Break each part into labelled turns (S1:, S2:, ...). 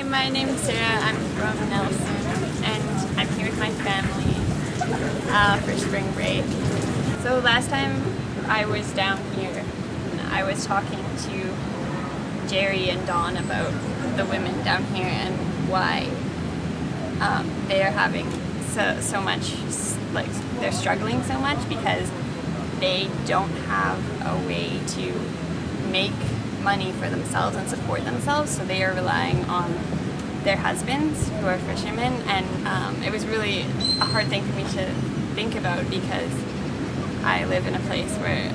S1: my name is Sarah. I'm from Nelson, and I'm here with my family for spring break. So last time I was down here, I was talking to Jerry and Dawn about the women down here and why they're having so much, like they're struggling so much because they don't have a way to make money for themselves and support themselves, so they are relying on their husbands who are fishermen, and it was really a hard thing for me to think about because I live in a place where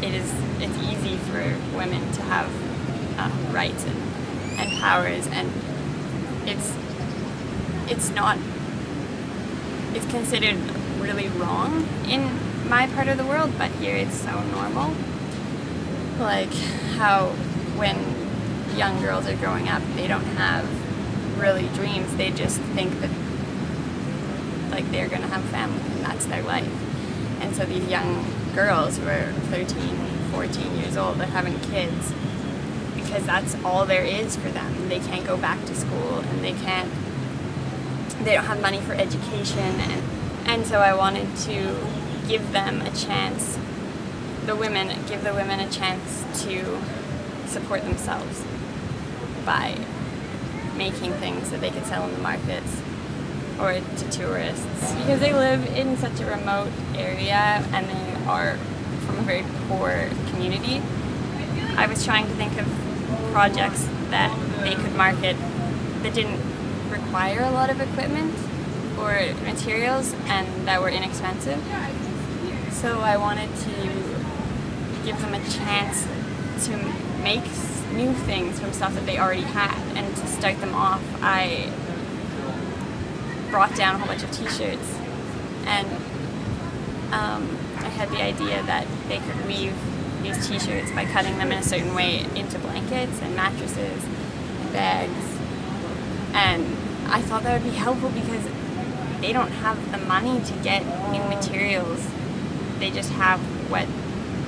S1: it's easy for women to have rights and powers, and it's considered really wrong in my part of the world, but here it's so normal. Like how when young girls are growing up, they don't have really dreams, they just think that like they're gonna have a family and that's their life. And so these young girls who are 13, 14 years old are having kids because that's all there is for them. They can't go back to school and they don't have money for education, and so I wanted to give them a chance, give the women a chance to support themselves by making things that they could sell in the markets or to tourists. Because they live in such a remote area and they are from a very poor community, I was trying to think of projects that they could market that didn't require a lot of equipment or materials and that were inexpensive. So I wanted to give them a chance to make new things from stuff that they already had, and to start them off I brought down a whole bunch of t-shirts, and I had the idea that they could weave these t-shirts by cutting them in a certain way into blankets and mattresses and bags, and I thought that would be helpful because they don't have the money to get new materials. They just have what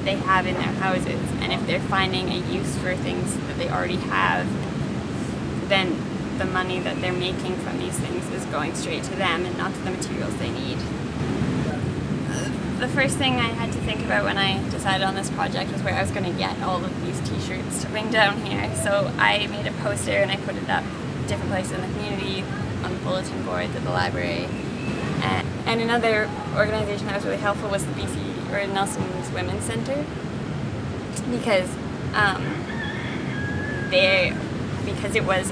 S1: they have in their houses, and if they're finding a use for things that they already have, then the money that they're making from these things is going straight to them and not to the materials they need. The first thing I had to think about when I decided on this project was where I was going to get all of these t-shirts to bring down here. So I made a poster and I put it up different places in the community, on the bulletin boards at the library. And another organization that was really helpful was the Nelson's Women's Center, because it was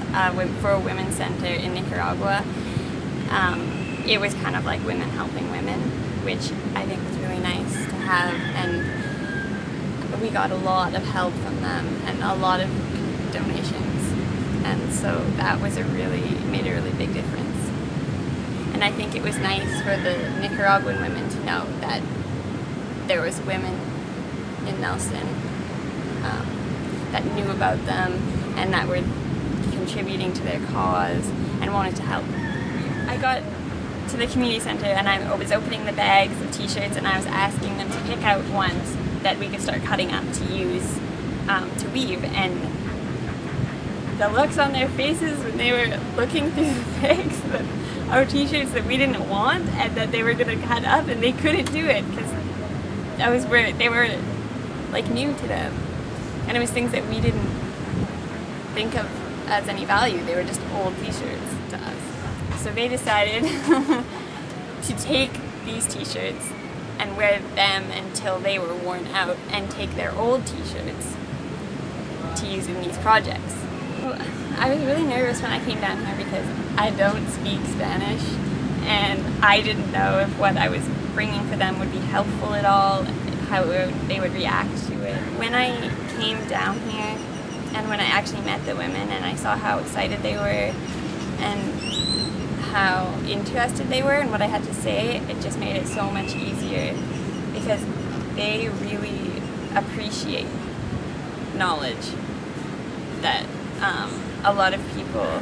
S1: for a women's center in Nicaragua. It was kind of like women helping women, which I think was really nice to have, and we got a lot of help from them and a lot of donations, and so that was made a really big difference. And I think it was nice for the Nicaraguan women to know that there was women in Nelson that knew about them and that were contributing to their cause and wanted to help. I got to the community center and I was opening the bags of t-shirts and I was asking them to pick out ones that we could start cutting up to use to weave, and the looks on their faces when they were looking through the bags of t-shirts that we didn't want and that they were going to cut up, and they couldn't do it because that was where they were like new to them, and it was things that we didn't think of as any value. They were just old t-shirts to us. So they decided to take these t-shirts and wear them until they were worn out, and take their old t-shirts to use in these projects. I was really nervous when I came down here because I don't speak Spanish, and I didn't know if what I was bringing for them would be helpful at all, how they would react to it. When I came down here and when I actually met the women and I saw how excited they were and how interested they were in what I had to say, it just made it so much easier because they really appreciate knowledge that a lot of people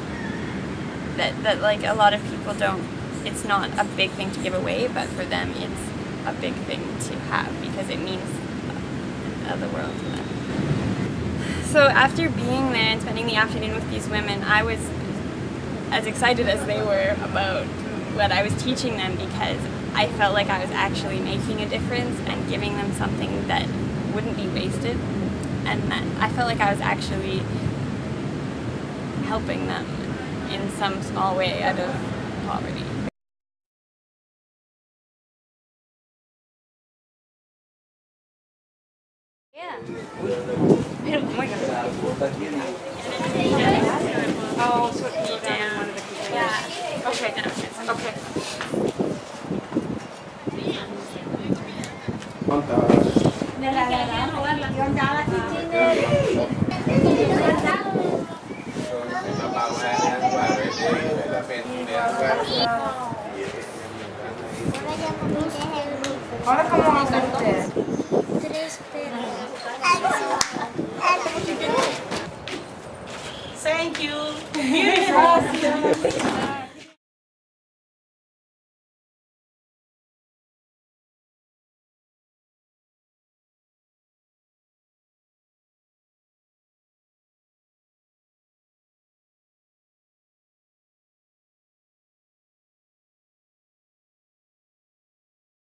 S1: don't. It's not a big thing to give away, but for them it's a big thing to have because it means the world to them. So after being there and spending the afternoon with these women, I was as excited as they were about what I was teaching them, because I felt like I was actually making a difference and giving them something that wouldn't be wasted, and that I felt like I was actually helping them in some small way out of poverty. Yeah. Oh, so it can go down one of the people. Yeah. Okay. Okay.
S2: Ahora cómo vamos a hacer. Thank you. Beautiful.